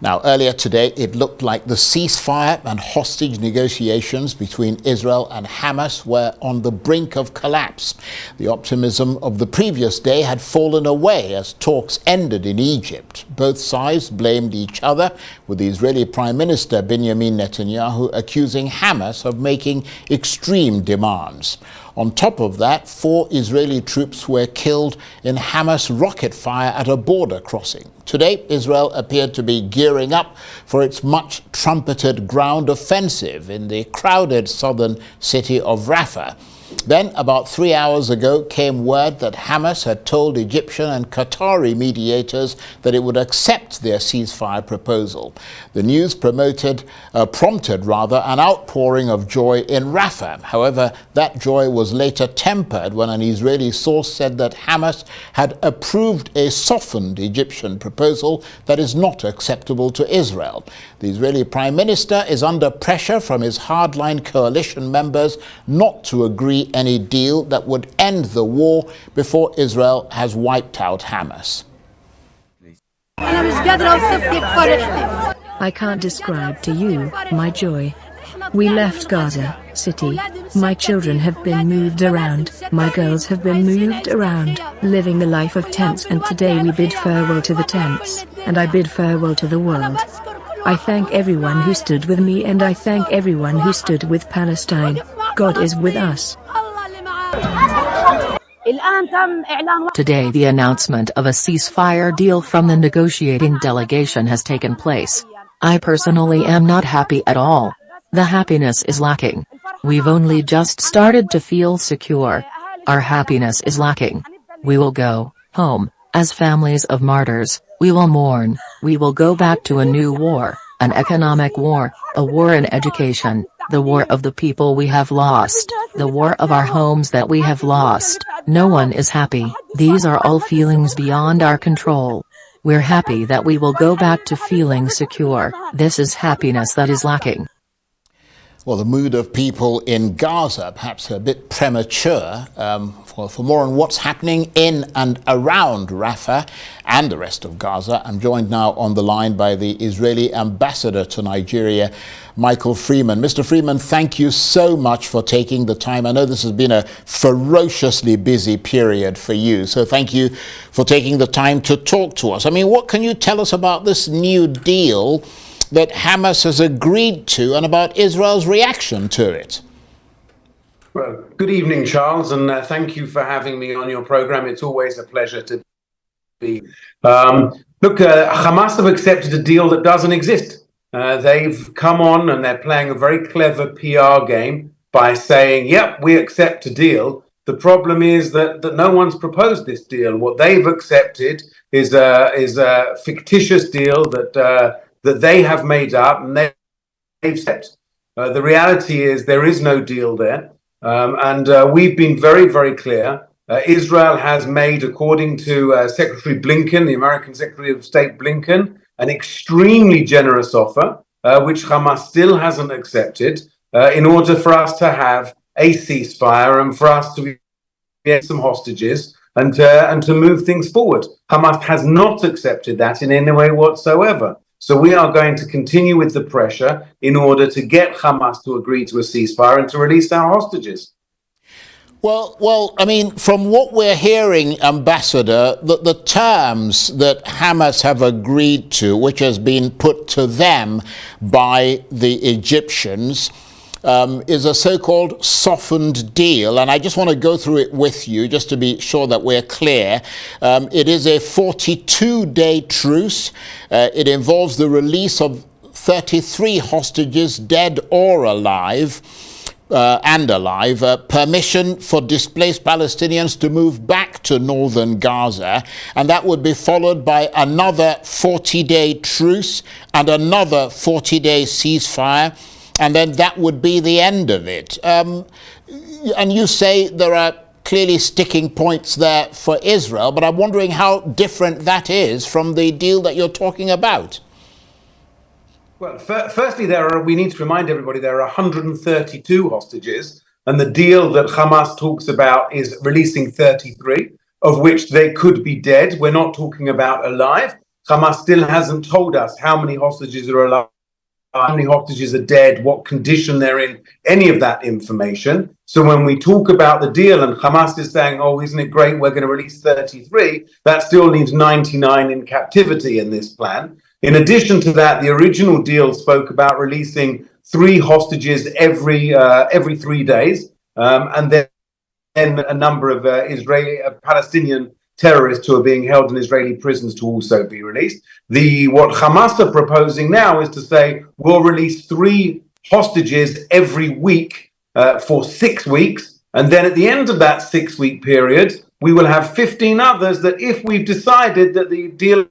Now, earlier today, it looked like the ceasefire and hostage negotiations between Israel and Hamas were on the brink of collapse. The optimism of the previous day had fallen away as talks ended in Egypt. Both sides blamed each other, with the Israeli Prime Minister Benjamin Netanyahu accusing Hamas of making extreme demands. On top of that, 4 Israeli troops were killed in Hamas rocket fire at a border crossing. Today, Israel appeared to be gearing up for its much trumpeted ground offensive in the crowded southern city of Rafah. Then, about 3 hours ago, came word that Hamas had told Egyptian and Qatari mediators that it would accept their ceasefire proposal. The news prompted an outpouring of joy in Rafah. However, that joy was later tempered when an Israeli source said that Hamas had approved a softened Egyptian proposal that is not acceptable to Israel. The Israeli Prime Minister is under pressure from his hardline coalition members not to agree any deal that would end the war before Israel has wiped out Hamas. I can't describe to you my joy. We left Gaza City. My children have been moved around. My girls have been moved around, living the life of tents, and today we bid farewell to the tents, and I bid farewell to the world. I thank everyone who stood with me, and I thank everyone who stood with Palestine. God is with us. Today the announcement of a ceasefire deal from the negotiating delegation has taken place. I personally am not happy at all. The happiness is lacking. We've only just started to feel secure. Our happiness is lacking. We will go home as families of martyrs. We will mourn. We will go back to a new war, an economic war, a war in education, the war of the people we have lost, the war of our homes that we have lost. No one is happy. These are all feelings beyond our control. We're happy that we will go back to feeling secure. This is happiness that is lacking. Well, the mood of people in Gaza, perhaps a bit premature. For more on what's happening in and around Rafah and the rest of Gaza, I'm joined now on the line by the Israeli ambassador to Nigeria, Michael Freeman. Mr. Freeman, thank you so much for taking the time. I know this has been a ferociously busy period for you, so thank you for taking the time to talk to us. I mean, what can you tell us about this new deal that Hamas has agreed to and about Israel's reaction to it? Well, good evening, Charles, and thank you for having me on your program. It's always a pleasure to be. Hamas have accepted a deal that doesn't exist. They've come on and they're playing a very clever PR game by saying, yep, we accept a deal. The problem is that no one's proposed this deal. What they've accepted is a fictitious deal that they have made up and they've set. The reality is there is no deal there. And we've been very, very clear. Israel has made, according to Secretary Blinken, the American Secretary of State Blinken, an extremely generous offer, which Hamas still hasn't accepted, in order for us to have a ceasefire and for us to get some hostages and to move things forward. Hamas has not accepted that in any way whatsoever. So we are going to continue with the pressure in order to get Hamas to agree to a ceasefire and to release our hostages. Well, I mean, from what we're hearing, Ambassador, the terms that Hamas have agreed to, which has been put to them by the Egyptians, is a so-called softened deal. And I just want to go through it with you just to be sure that we're clear. It is a 42-day truce. It involves the release of 33 hostages, dead or alive, permission for displaced Palestinians to move back to northern Gaza, and that would be followed by another 40-day truce and another 40-day ceasefire, and then that would be the end of it. And you say there are clearly sticking points there for Israel, but I'm wondering how different that is from the deal that you're talking about. Well, firstly, we need to remind everybody there are 132 hostages, and the deal that Hamas talks about is releasing 33, of which they could be dead. We're not talking about alive. Hamas still hasn't told us how many hostages are alive, how many hostages are dead, what condition they're in, any of that information. So when we talk about the deal and Hamas is saying, oh, isn't it great, we're going to release 33, that still leaves 99 in captivity in this plan. In addition to that, the original deal spoke about releasing 3 hostages every 3 days, and then a number of Palestinian terrorists who are being held in Israeli prisons to also be released. What Hamas are proposing now is to say we'll release 3 hostages every week for 6 weeks, and then at the end of that 6-week period, we will have 15 others that if we've decided that the deal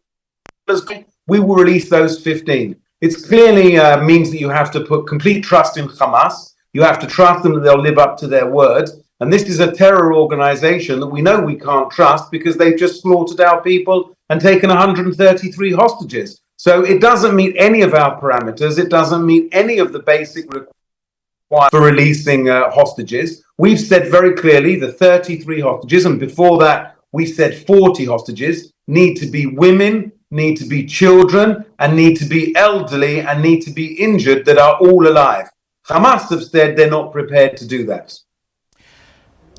is good, we will release those 15. It clearly means that you have to put complete trust in Hamas. You have to trust them that they'll live up to their word. And this is a terror organization that we know we can't trust because they've just slaughtered our people and taken 133 hostages. So it doesn't meet any of our parameters. It doesn't meet any of the basic requirements for releasing hostages. We've said very clearly the 33 hostages, and before that, we said 40 hostages need to be women, need to be children, and need to be elderly, and need to be injured that are all alive. Hamas have said they're not prepared to do that.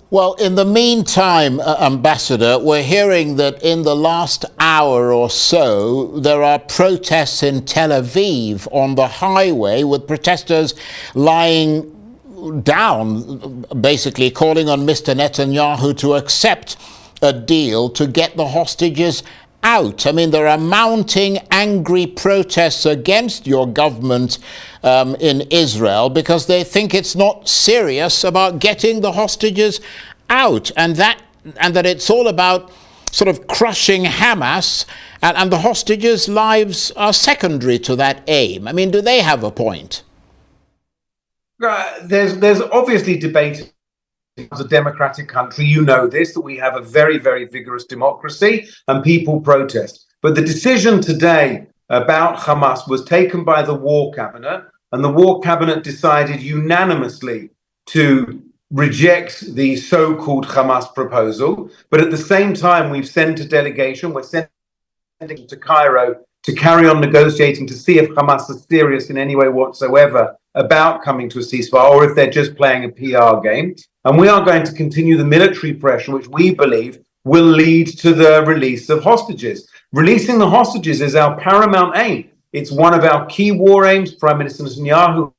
Well, in the meantime, Ambassador, we're hearing that in the last hour or so, there are protests in Tel Aviv on the highway with protesters lying down, basically calling on Mr. Netanyahu to accept a deal to get the hostages out. I mean, there are mounting angry protests against your government in Israel because they think it's not serious about getting the hostages out, and that it's all about sort of crushing Hamas, and the hostages' lives are secondary to that aim. I mean, do they have a point? There's obviously debate. As a democratic country, you know this, that we have a very, very vigorous democracy and people protest. But the decision today about Hamas was taken by the War Cabinet, and the War Cabinet decided unanimously to reject the so-called Hamas proposal. But at the same time, we've sent a delegation, we're sending to Cairo to carry on negotiating to see if Hamas is serious in any way whatsoever about coming to a ceasefire, or if they're just playing a PR game. And we are going to continue the military pressure, which we believe will lead to the release of hostages. Releasing the hostages is our paramount aim. It's one of our key war aims. Prime Minister Netanyahu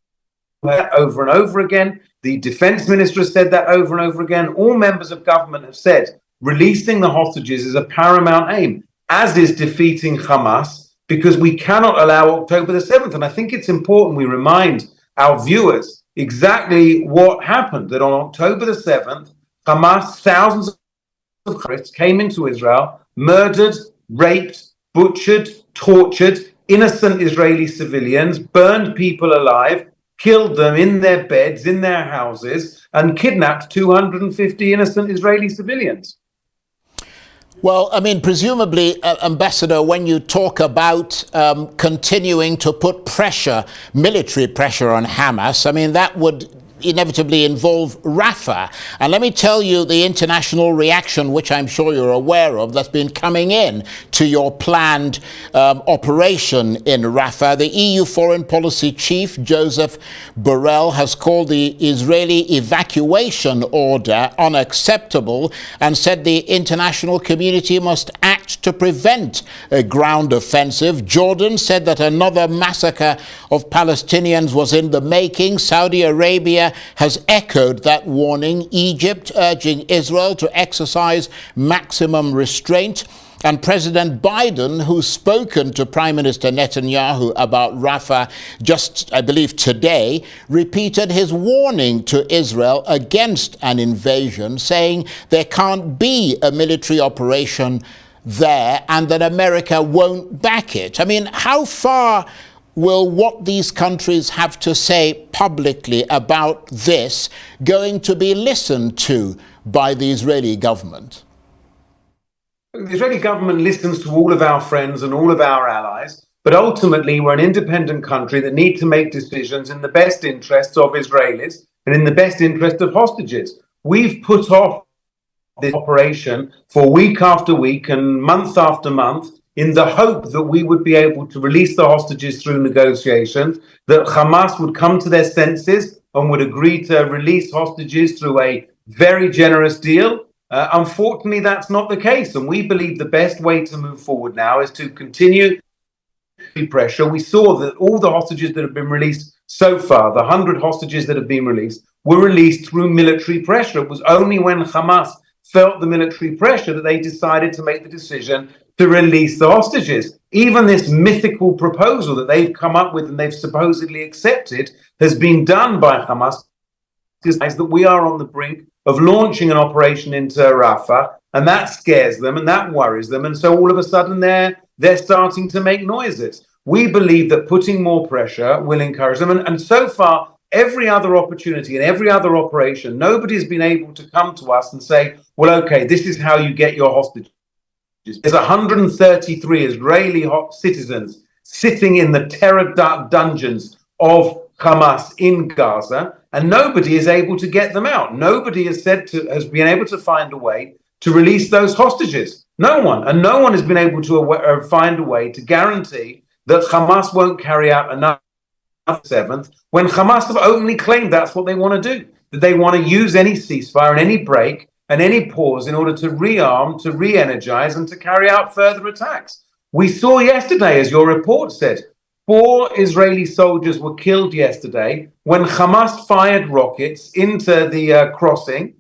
said that over and over again. The defense minister has said that over and over again. All members of government have said releasing the hostages is a paramount aim, as is defeating Hamas, because we cannot allow October the 7th. And I think it's important we remind our viewers exactly what happened, that on October the 7th, Hamas, thousands of terrorists came into Israel, murdered, raped, butchered, tortured innocent Israeli civilians, burned people alive, killed them in their beds, in their houses, and kidnapped 250 innocent Israeli civilians. Well, I mean, presumably, Ambassador, when you talk about continuing to put pressure, military pressure on Hamas, I mean, that would inevitably involve Rafah. And let me tell you the international reaction, which I'm sure you're aware of, that's been coming in to your planned operation in Rafah. The EU Foreign Policy Chief, Joseph Borrell, has called the Israeli evacuation order unacceptable and said the international community must act to prevent a ground offensive. Jordan said that another massacre of Palestinians was in the making. Saudi Arabia has echoed that warning. Egypt urging Israel to exercise maximum restraint. And President Biden, who's spoken to Prime Minister Netanyahu about Rafah just, I believe, today, repeated his warning to Israel against an invasion, saying there can't be a military operation there and that America won't back it. I mean, how far will what these countries have to say publicly about this going to be listened to by the Israeli government? The Israeli government listens to all of our friends and all of our allies, but ultimately we're an independent country that need to make decisions in the best interests of Israelis and in the best interest of hostages. We've put off this operation for week after week and month after month in the hope that we would be able to release the hostages through negotiations, that Hamas would come to their senses and would agree to release hostages through a very generous deal. Unfortunately, that's not the case. And we believe the best way to move forward now is to continue pressure. We saw that all the hostages that have been released so far, the 100 hostages that have been released, were released through military pressure. It was only when Hamas felt the military pressure that they decided to make the decision to release the hostages. Even this mythical proposal that they've come up with and they've supposedly accepted has been done by Hamas, is that we are on the brink of launching an operation into Rafah, and that scares them and that worries them, and so all of a sudden they're starting to make noises. We believe that putting more pressure will encourage them, and so far every other opportunity and every other operation, nobody's been able to come to us and say, well, okay, this is how you get your hostages. There's 133 Israeli citizens sitting in the terror dungeons of Hamas in Gaza, and nobody is able to get them out. Nobody has been able to find a way to release those hostages. No one. And no one has been able to find a way to guarantee that Hamas won't carry out another 7th, when Hamas have openly claimed that's what they want to do, that they want to use any ceasefire and any break and any pause in order to rearm, to re-energize, and to carry out further attacks. We saw yesterday, as your report said, 4 Israeli soldiers were killed yesterday when Hamas fired rockets into the crossing,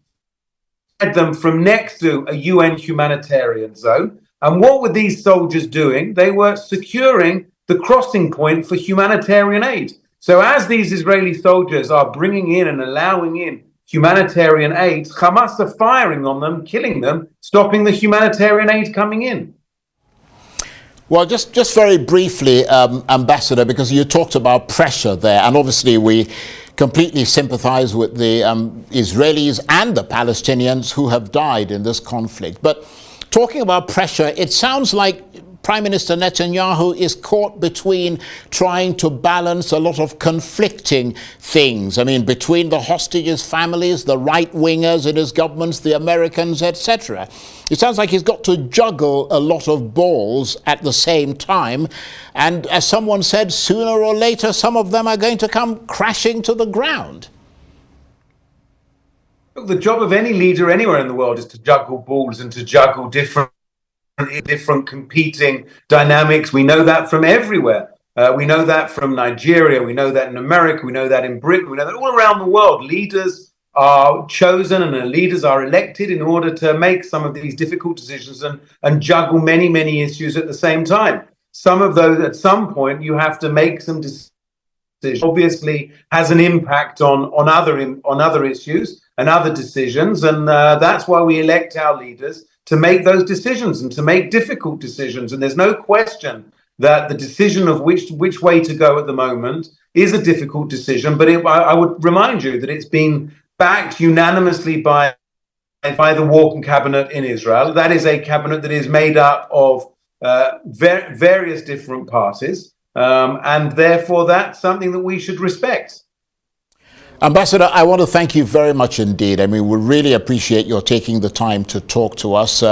fired them from next to a UN humanitarian zone. And what were these soldiers doing? They were securing the crossing point for humanitarian aid. So as these Israeli soldiers are bringing in and allowing in humanitarian aid, Hamas are firing on them, killing them, stopping the humanitarian aid coming in. Well, just very briefly, Ambassador, because you talked about pressure there, and obviously we completely sympathize with the Israelis and the Palestinians who have died in this conflict. But talking about pressure, it sounds like Prime Minister Netanyahu is caught between trying to balance a lot of conflicting things. I mean, between the hostages' families, the right-wingers in his governments, the Americans, etc. It sounds like he's got to juggle a lot of balls at the same time. And as someone said, sooner or later, some of them are going to come crashing to the ground. Look, the job of any leader anywhere in the world is to juggle balls and to juggle different competing dynamics. We know that from everywhere. We know that from Nigeria. We know that in America. We know that in Britain. We know that all around the world. Leaders are chosen and leaders are elected in order to make some of these difficult decisions and juggle many, many issues at the same time. Some of those, at some point, you have to make some decisions. Obviously, has an impact on other issues and other decisions, and that's why we elect our leaders, to make those decisions and to make difficult decisions. And there's no question that the decision of which way to go at the moment is a difficult decision. But I would remind you that it's been backed unanimously by the Walking Cabinet in Israel. That is a cabinet that is made up of various different parties. And therefore, that's something that we should respect. Ambassador, I want to thank you very much indeed. I mean, we really appreciate your taking the time to talk to us.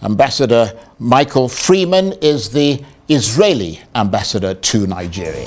Ambassador Michael Freeman is the Israeli ambassador to Nigeria.